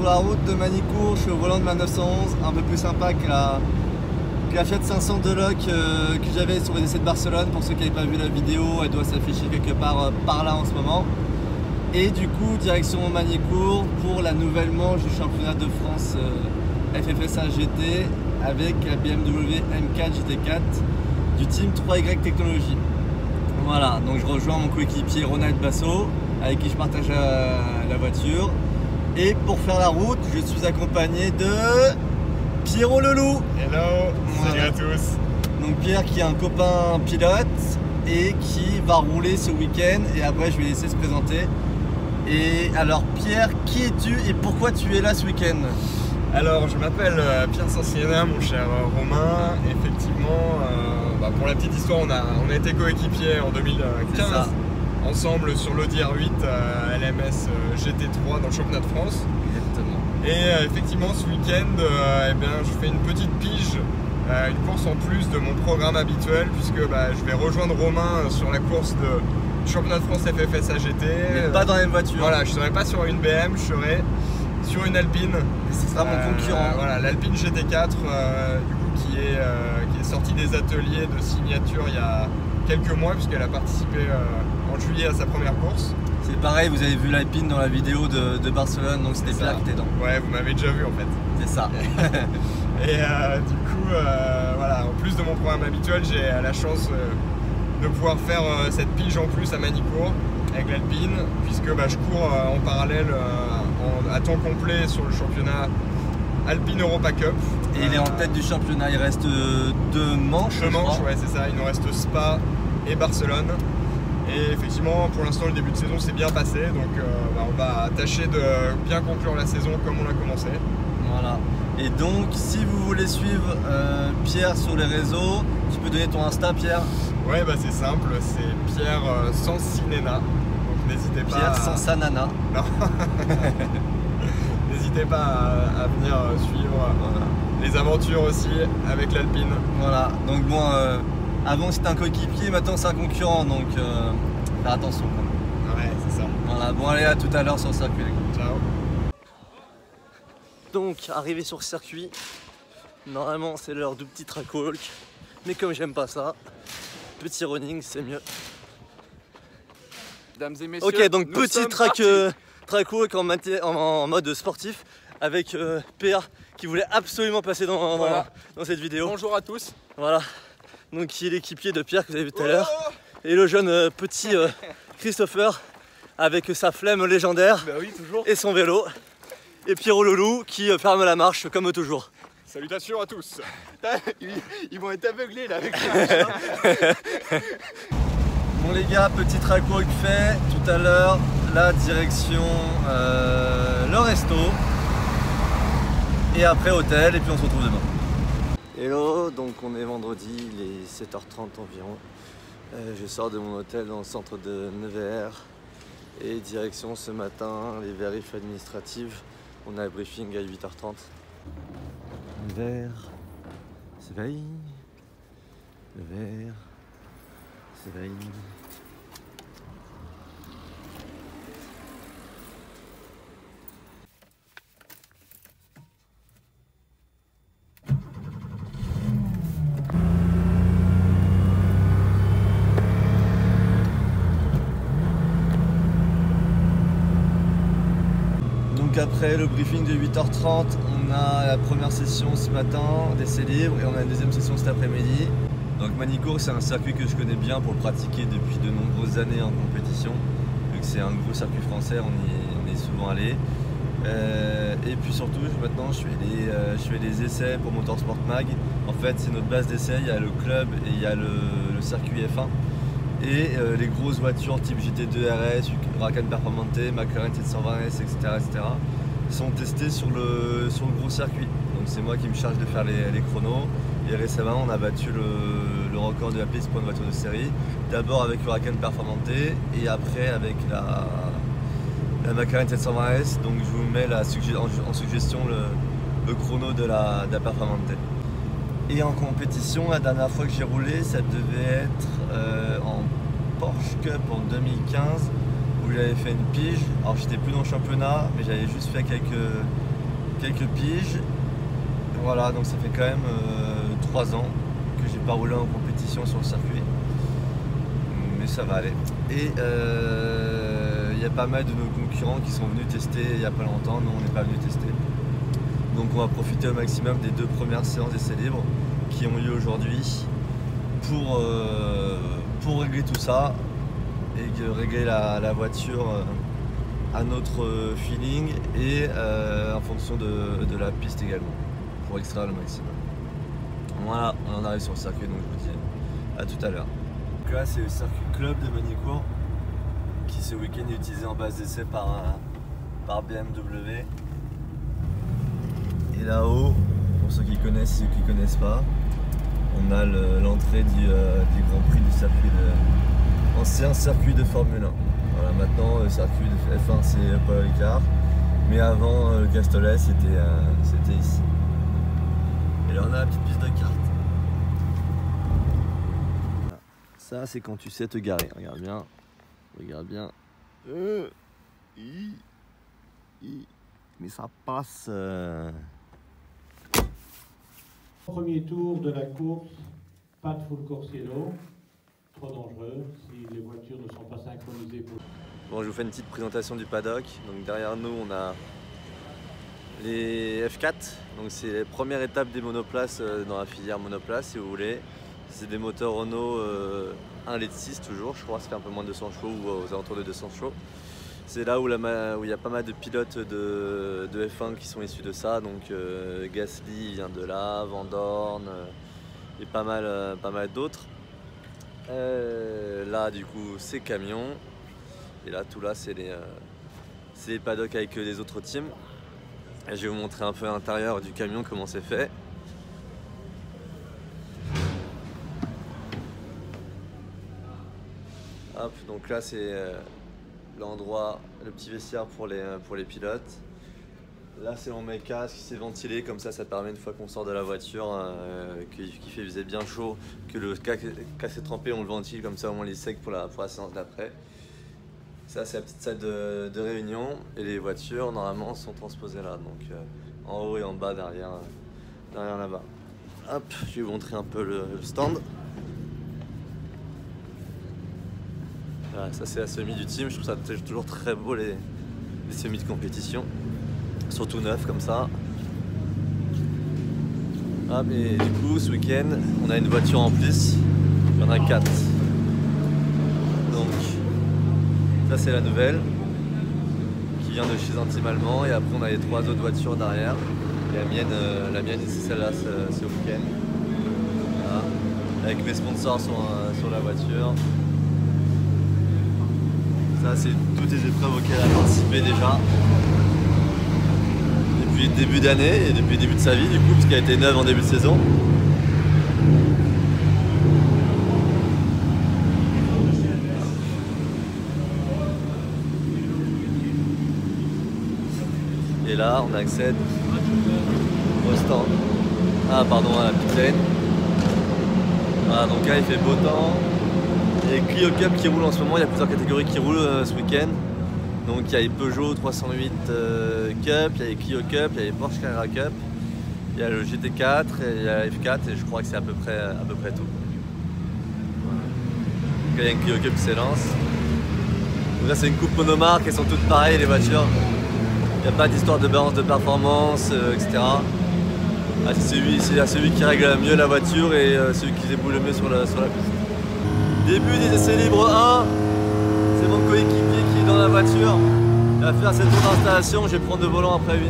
la route de Manicourt, je suis au volant de ma 911, un peu plus sympa que la Fiat 500 de Loc que j'avais sur les essais de Barcelone. Pour ceux qui n'avaient pas vu la vidéo, elle doit s'afficher quelque part par là en ce moment. Et du coup, direction Manicourt pour la nouvelle manche du championnat de France FFSA GT avec la BMW M4 GT4 du team 3Y Technologies. Voilà, donc je rejoins mon coéquipier Ronald Basso avec qui je partage la voiture. Et pour faire la route, je suis accompagné de Pierrot Leloup. Hello, salut à tous. Donc Pierre qui est un copain pilote et qui va rouler ce week-end, et après je vais laisser se présenter. Et alors Pierre, qui es-tu et pourquoi tu es là ce week-end? Alors je m'appelle Pierre Sanciena, mon cher Romain. Effectivement, pour la petite histoire, on a été coéquipiers en 2015 ensemble sur l'Audi R8 LMS GT3 dans le championnat de France. Exactement. Et effectivement ce week-end, je fais une petite pige, une course en plus de mon programme habituel, puisque je vais rejoindre Romain sur la course du championnat de France FFSA GT. Mais pas dans la même voiture. Voilà, je ne serai pas sur une BM, je serai sur une Alpine. Et ce sera mon concurrent. Voilà, l'Alpine GT4 qui est sortie des ateliers de signature il y a quelques mois, puisqu'elle a participé en juillet à sa première course. C'est pareil, vous avez vu l'Alpine dans la vidéo de Barcelone, donc c'était Pierre qui était dedans. Ouais, vous m'avez déjà vu en fait. C'est ça. Et du coup, en plus de mon programme habituel, j'ai la chance de pouvoir faire cette pige en plus à Manicourt avec l'Alpine, puisque je cours en parallèle à temps complet sur le championnat Alpine Europa Cup. Et il est en tête du championnat, il reste deux manches. Deux manches, ouais, c'est ça. Il nous reste Spa et Barcelone. Et effectivement, pour l'instant, le début de saison s'est bien passé. Donc, on va tâcher de bien conclure la saison comme on l'a commencé. Voilà. Et donc, si vous voulez suivre Pierre sur les réseaux, tu peux donner ton Insta, Pierre? Ouais, c'est simple, c'est Pierre Sancinena. Donc, n'hésitez pas. Pierre Sansanana. Non. N'hésitez pas à venir suivre les aventures aussi avec l'Alpine. Voilà, donc bon, avant c'était un coéquipier, maintenant c'est un concurrent, donc faire attention. Ouais, c'est ça. Voilà, bon allez, à tout à l'heure sur le circuit. Ciao. Donc, arrivé sur le circuit, normalement c'est l'heure du petit track walk, mais comme j'aime pas ça, petit running c'est mieux. Mesdames et messieurs, ok, donc petit track walk en mode sportif avec PR qui voulait absolument passer dans cette vidéo. Bonjour à tous. Voilà, donc qui est l'équipier de Pierre que vous avez vu tout à l'heure. Et le jeune petit Christopher avec sa flemme légendaire Oui, toujours. et son vélo. Et Pierrot Leloup qui ferme la marche comme toujours. Salutations à tous. Ils vont être aveuglés là avec ça. Bon les gars, petit track walk fait. Tout à l'heure, la direction le resto. Et après hôtel, et puis on se retrouve demain. Hello, donc on est vendredi, il est 7h30 environ. Je sors de mon hôtel dans le centre de Nevers. Et direction ce matin, les vérifs administratives. On a un briefing à 8h30. Nevers, s'éveille. Nevers, s'éveille. Après le briefing de 8h30, on a la première session ce matin d'essai libre et on a une deuxième session cet après-midi. Donc Manicourt, c'est un circuit que je connais bien pour pratiquer depuis de nombreuses années en compétition. Vu que c'est un gros circuit français, on y est souvent allé. Et puis surtout, maintenant je fais des essais pour Motorsport Mag. En fait, c'est notre base d'essai, il y a le club et il y a le circuit F1. Et les grosses voitures type GT2 RS, Huracan Performante, McLaren 720S, etc. sont testées sur le gros circuit. Donc c'est moi qui me charge de faire les chronos. Et récemment on a battu le record de la piste pour une voiture de série. D'abord avec Huracan Performante et après avec la McLaren 720S. Donc je vous mets en suggestion le chrono de la Performante. Et en compétition, la dernière fois que j'ai roulé, ça devait être en Porsche Cup en 2015 où j'avais fait une pige. Alors j'étais plus dans le championnat, mais j'avais juste fait quelques piges. Voilà, donc ça fait quand même 3 ans que j'ai pas roulé en compétition sur le circuit. Mais ça va aller. Et il y a pas mal de nos concurrents qui sont venus tester il n'y a pas longtemps. Nous, on n'est pas venus tester. Donc on va profiter au maximum des 2 premières séances d'essais libres qui ont lieu aujourd'hui pour régler tout ça et régler la voiture à notre feeling et en fonction de la piste également, pour extraire le maximum. Voilà, on en arrive sur le circuit, donc je vous dis à tout à l'heure. Donc là c'est le circuit club de Magny-Cours qui ce week-end est utilisé en base d'essai par BMW. Et là-haut, pour ceux qui connaissent et ceux qui ne connaissent pas, on a l'entrée du Grand Prix du circuit ancien circuit de Formule 1. Voilà, maintenant le circuit de F1 c'est Paul Ricard, mais avant le Castellet c'était ici. Et là on a la petite piste de kart. Ça c'est quand tu sais te garer, regarde bien. Mais ça passe. Premier tour de la course, pas de full Corsiello, trop dangereux si les voitures ne sont pas synchronisées pour... Bon, je vous fais une petite présentation du paddock. Donc derrière nous on a les F4, donc c'est les premières étapes des monoplaces dans la filière monoplace si vous voulez. C'est des moteurs Renault 1,6 litre toujours, je crois, ça fait un peu moins de 200 chevaux ou aux alentours de 200 chevaux. C'est là où il y a pas mal de pilotes de F1 qui sont issus de ça, donc Gasly vient de là, Van Dorn et pas mal d'autres. Là du coup c'est camion, et là tout là c'est les paddocks avec les autres teams. Et je vais vous montrer un peu l'intérieur du camion, comment c'est fait. Hop, donc là c'est l'endroit, le petit vestiaire pour les pilotes. Là c'est on met le casque, c'est ventilé, comme ça permet une fois qu'on sort de la voiture, qu'il faisait bien chaud, que le casque est trempé, on le ventile, comme ça au moins il est sec pour la séance d'après. Ça c'est la petite salle de réunion, et les voitures normalement sont transposées là, donc en haut et en bas derrière là-bas. Hop, je vais vous montrer un peu le stand. Voilà, ça c'est la semi du team, je trouve ça toujours très beau les semis de compétition, surtout neufs comme ça. Ah, mais du coup ce week-end on a une voiture en plus, il y en a 4. Donc ça c'est la nouvelle qui vient de chez un team allemand, et après on a les 3 autres voitures derrière. Et la mienne c'est celle-là ce week-end. Voilà. Avec mes sponsors sur la voiture. Ça c'est toutes les épreuves auxquelles elle a participé déjà depuis le début d'année et depuis le début de sa vie du coup, parce qu'elle a été neuve en début de saison. Et là on accède au stand. À la pit lane. Voilà, donc là il fait beau temps. Il y a les Clio Cup qui roulent en ce moment, il y a plusieurs catégories qui roulent ce week-end. Donc il y a les Peugeot 308 Cup, il y a les Clio Cup, il y a les Porsche Carrera Cup, il y a le GT4 et il y a la F4, et je crois que c'est à peu près tout. Donc, il y a une Clio Cup qui s'élance. Donc là c'est une coupe monomarque, elles sont toutes pareilles les voitures. Il n'y a pas d'histoire de balance de performance, etc. Ah, c'est celui qui règle mieux la voiture et celui qui déboule le mieux sur la piste. Début des essais libres 1, c'est mon coéquipier qui est dans la voiture. Il va faire cette tour d'installation, je vais prendre le volant après lui.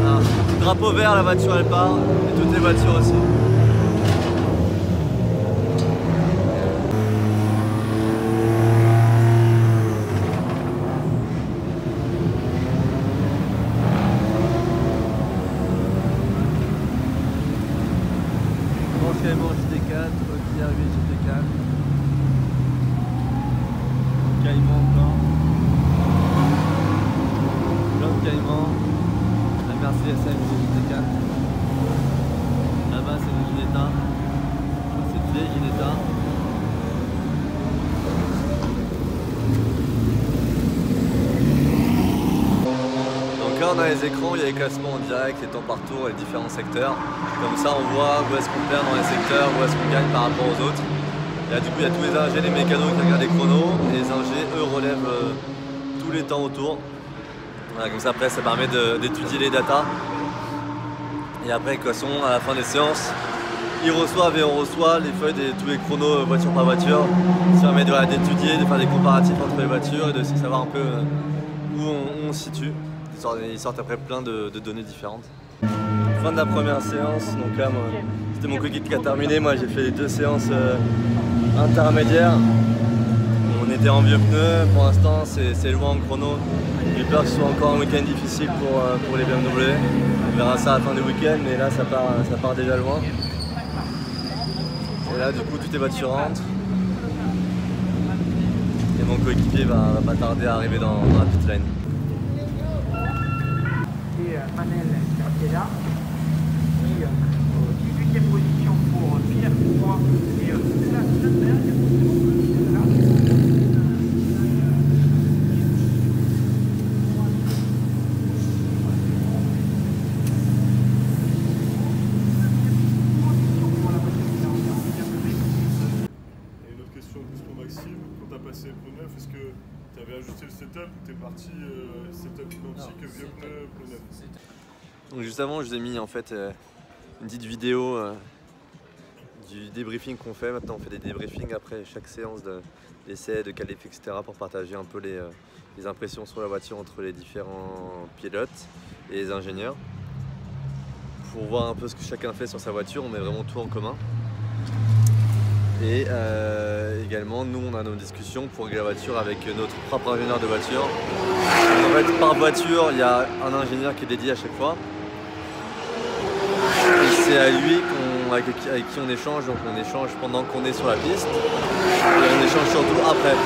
Voilà. Drapeau vert, la voiture elle part, et toutes les voitures aussi. Caïman GT4, Audi R8 GT4, Caïman encore, plein de Caïman, la Mercedes AMG GT4, là-bas c'est le Ginetta, c'est une vieille Ginetta. Donc là on a les écrans, il y a les classements en direct, les temps par tour, les différents secteurs. Comme ça, on voit où est-ce qu'on perd dans les secteurs, où est-ce qu'on gagne par rapport aux autres. Et là, du coup, il y a tous les ingés, les mécanos qui regardent les chronos. Et les ingés, eux, relèvent tous les temps autour. Voilà, comme ça, après, ça permet d'étudier les datas. Et après, de toute façon, à la fin des séances, ils reçoivent et on reçoit les feuilles de tous les chronos voiture par voiture. Ça permet d'étudier, de faire des comparatifs entre les voitures et de savoir un peu où on se situe. Ils sortent après plein de données différentes. Fin de la première séance, donc là c'était mon coéquipier qui a terminé, moi j'ai fait les 2 séances intermédiaires. On était en vieux pneus, pour l'instant c'est loin en chrono. J'ai peur que ce soit encore un week-end difficile pour les BMW. On verra ça à la fin du week-end, mais là ça part déjà loin. Et là du coup toutes les voitures rentrent. Et mon coéquipier va pas tarder à arriver dans la pit lane. Manel qui est là, qui 18e position pour Pierre Courtois et Nicolas Sundberg. Et une autre question plus pour Maxime, quand tu as passé le pneu neuf, est-ce que tu avais ajusté le setup ou tu es parti setup identique, vieux pneu neuf? Donc juste avant, je vous ai mis en fait une petite vidéo du débriefing qu'on fait. Maintenant, on fait des débriefings après chaque séance d'essai, de qualif, etc. pour partager un peu les impressions sur la voiture entre les différents pilotes et les ingénieurs. Pour voir un peu ce que chacun fait sur sa voiture, on met vraiment tout en commun. Et également, nous, on a nos discussions pour régler la voiture avec notre propre ingénieur de voiture. Donc, en fait, par voiture, il y a un ingénieur qui est dédié à chaque fois. Et c'est à lui avec qui on échange. Donc on échange pendant qu'on est sur la piste et on échange surtout après.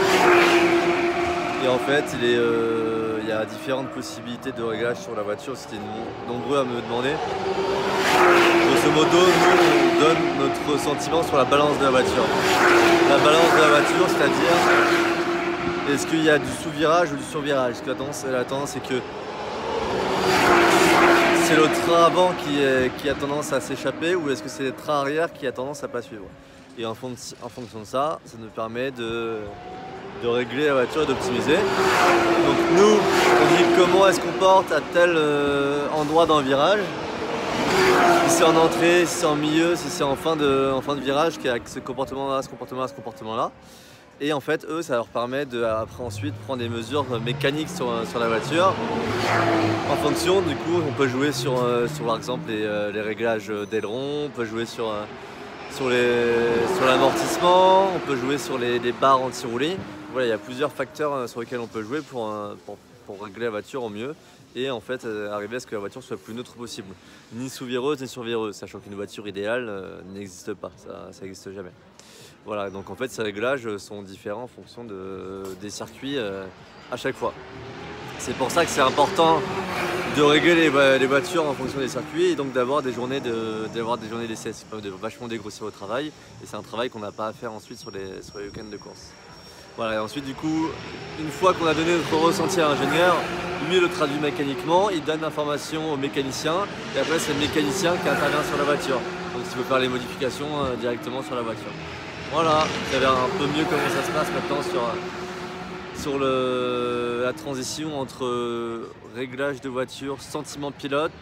Et en fait, il y a différentes possibilités de réglage sur la voiture. C'était nombreux à me demander. Grosso modo, nous, on donne notre sentiment sur la balance de la voiture. La balance de la voiture, c'est-à-dire, est-ce qu'il y a du sous-virage ou du sur-virage? Parce que la tendance, c'est que c'est le train avant qui a tendance à s'échapper ou est-ce que c'est le train arrière qui a tendance à pas suivre? Et en fonction de ça, ça nous permet de régler la voiture et d'optimiser. Donc nous, on dit comment est-ce qu'on porte à tel endroit dans le virage. Si c'est en entrée, si c'est en milieu, si c'est en fin de virage, qui a ce comportement-là, ce comportement-là, ce comportement-là. Et en fait, eux, ça leur permet après ensuite prendre des mesures mécaniques sur la voiture. En fonction, du coup, on peut jouer sur par exemple les réglages d'aileron, on peut jouer sur l'amortissement, on peut jouer sur les barres anti-roulis. Voilà, il y a plusieurs facteurs sur lesquels on peut jouer pour régler la voiture au mieux et en fait arriver à ce que la voiture soit le plus neutre possible. Ni sous-vireuse ni sur-vireuse, sachant qu'une voiture idéale n'existe pas, ça n'existe jamais. Voilà, donc en fait ces réglages sont différents en fonction des circuits à chaque fois. C'est pour ça que c'est important de régler les voitures en fonction des circuits et donc d'avoir des journées d'essai. Ça permet de vachement dégrossir au travail et c'est un travail qu'on n'a pas à faire ensuite sur les week-ends de course. Voilà, et ensuite du coup, une fois qu'on a donné notre ressenti à l'ingénieur, lui le traduit mécaniquement, il donne l'information au mécanicien et après c'est le mécanicien qui intervient sur la voiture. Donc il peut faire les modifications directement sur la voiture. Voilà, vous savez un peu mieux comment ça se passe maintenant sur la transition entre réglage de voiture, sentiment pilote,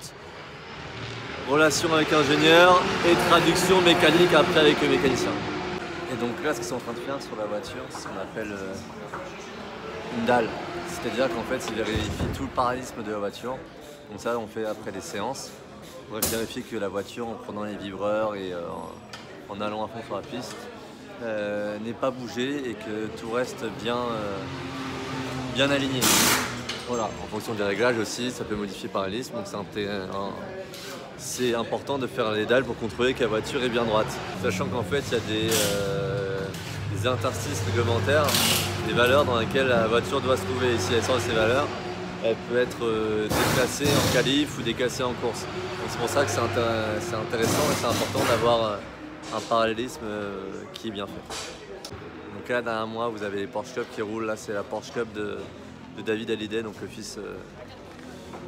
relation avec ingénieur et traduction mécanique après avec le mécanicien. Et donc là, ce qu'ils sont en train de faire sur la voiture, c'est ce qu'on appelle une dalle. C'est-à-dire qu'en fait, ils vérifient tout le parallélisme de la voiture. Donc ça, on fait après des séances. On va vérifier que la voiture, en prenant les vibreurs et en allant à fond sur la piste, n'est pas bougée et que tout reste bien aligné. Voilà, en fonction des réglages aussi, ça peut modifier le parallélisme. Donc c'est important de faire les dalles pour contrôler que la voiture est bien droite. Sachant qu'en fait, il y a des interstices réglementaires, des valeurs dans lesquelles la voiture doit se trouver. Et si elle sort de ces valeurs, elle peut être déclassée en qualif ou déclassée en course. Donc c'est pour ça que c'est intéressant et c'est important d'avoir un parallélisme qui est bien fait. Donc là, derrière moi, vous avez les Porsche Cup qui roulent. Là, c'est la Porsche Cup de David Hallyday, donc le fils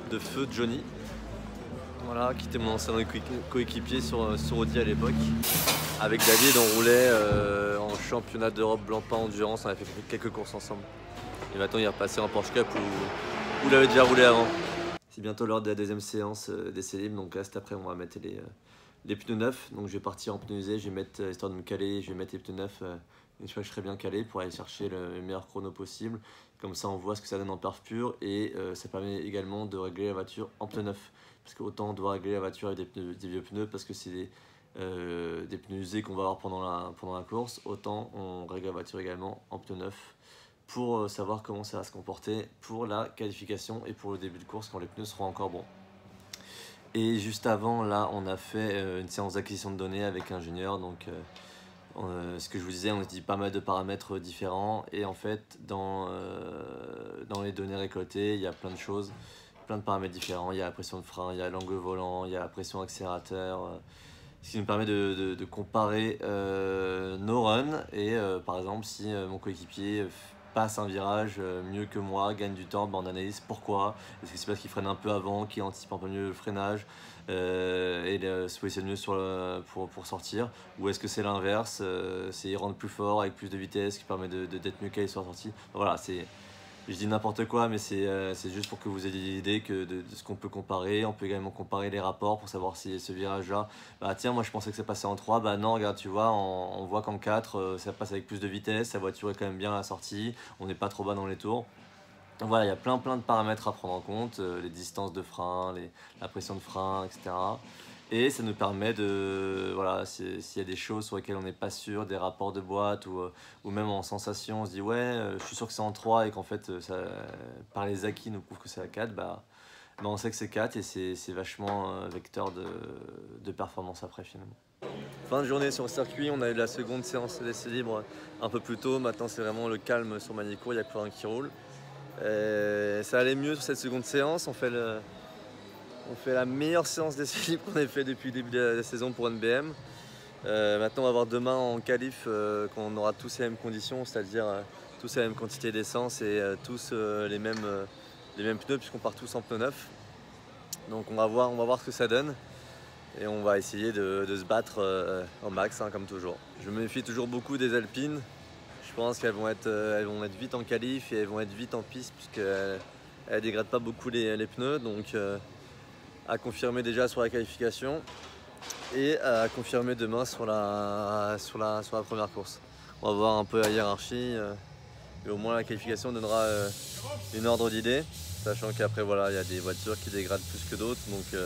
de feu Johnny. Voilà, qui était mon ancien coéquipier sur Audi à l'époque. Avec David, on roulait en championnat d'Europe Blancpain Endurance, on avait fait quelques courses ensemble. Et maintenant il est repassé en Porsche Cup où il avait déjà roulé avant. C'est bientôt l'heure de la deuxième séance d'essai libre, donc là cet après on va mettre les pneus neufs. Donc je vais partir en pneus usés, je vais mettre, histoire de me caler, je vais mettre les pneus neufs une fois que je serai bien calé pour aller chercher le meilleur chrono possible. Comme ça on voit ce que ça donne en perf pur et ça permet également de régler la voiture en pneus neufs. Parce qu'autant on doit régler la voiture avec des vieux pneus parce que c'est des pneus usés qu'on va avoir pendant la course, autant on règle la voiture également en pneus neufs pour savoir comment ça va se comporter pour la qualification et pour le début de course quand les pneus seront encore bons. Et juste avant, là, on a fait une séance d'acquisition de données avec l'ingénieur. Donc, ce que je vous disais, on a dit pas mal de paramètres différents. Et en fait, dans les données récoltées, il y a plein de choses, plein de paramètres différents. Il y a la pression de frein, il y a l'angle volant, il y a la pression accélérateur. Ce qui nous permet de comparer nos runs. Et par exemple, si mon coéquipier passe un virage mieux que moi, gagne du temps, on analyse pourquoi. Est-ce que c'est parce qu'il freine un peu avant, qu'il anticipe un peu mieux le freinage et se positionne mieux pour sortir, ou est-ce que c'est l'inverse, c'est il rentre plus fort avec plus de vitesse qui permet d'être mieux calé sur la sortie. Voilà, je dis n'importe quoi, mais c'est juste pour que vous ayez l'idée de ce qu'on peut comparer. On peut également comparer les rapports pour savoir si ce virage-là, bah tiens, moi je pensais que ça passait en 3, bah non, regarde, tu vois, on voit qu'en 4, ça passe avec plus de vitesse, sa voiture est quand même bien à la sortie, on n'est pas trop bas dans les tours. Donc voilà, il y a plein de paramètres à prendre en compte, les distances de frein, la pression de frein, etc. Et ça nous permet de, voilà, s'il y a des choses sur lesquelles on n'est pas sûr, des rapports de boîte ou même en sensation, on se dit ouais, je suis sûr que c'est en 3 et qu'en fait, par les acquis nous prouve que c'est à 4, bah on sait que c'est 4 et c'est vachement vecteur de performance après finalement. Fin de journée sur le circuit, on a eu la seconde séance d'essai libre un peu plus tôt. Maintenant c'est vraiment le calme sur Manicourt, il n'y a plus rien qui roule. Et ça allait mieux sur cette seconde séance, on fait la meilleure séance d'essai libre qu'on ait fait depuis le début de la saison pour NBM. Maintenant on va voir demain en qualif quand on aura tous les mêmes conditions, c'est-à-dire tous la même quantité d'essence et tous les mêmes pneus puisqu'on part tous en pneus neufs. Donc on va voir ce que ça donne et on va essayer de se battre au max comme toujours. Je me méfie toujours beaucoup des Alpines. Je pense qu'elles vont être vite en qualif et elles vont être vite en piste puisqu'elles ne dégradent pas beaucoup les pneus. Donc à confirmer déjà sur la qualification et à confirmer demain sur la première course. On va voir un peu la hiérarchie et au moins la qualification donnera une ordre d'idée, sachant qu'après voilà, il y a des voitures qui dégradent plus que d'autres. Donc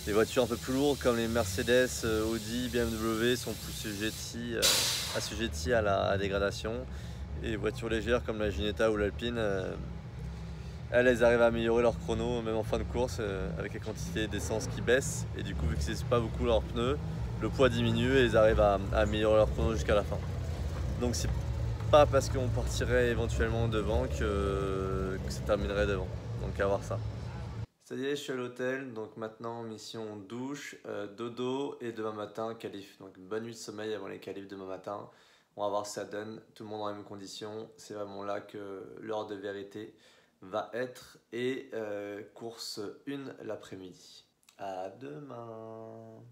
les voitures un peu plus lourdes comme les Mercedes, Audi, BMW sont plus assujetties à la dégradation. Et les voitures légères comme la Ginetta ou l'Alpine, elles arrivent à améliorer leur chrono même en fin de course avec la quantité d'essence qui baisse. Et du coup, vu que c'est pas beaucoup leurs pneus, le poids diminue et elles arrivent à améliorer leur chrono jusqu'à la fin. Donc c'est pas parce qu'on partirait éventuellement devant que ça terminerait devant. Donc à voir ça. Ça y est, je suis à l'hôtel, donc maintenant mission douche, dodo et demain matin qualif. Donc une bonne nuit de sommeil avant les qualifs demain matin. On va voir ce que ça donne, tout le monde dans les mêmes conditions. C'est vraiment là que l'heure de vérité va être et course 1 l'après-midi. À demain.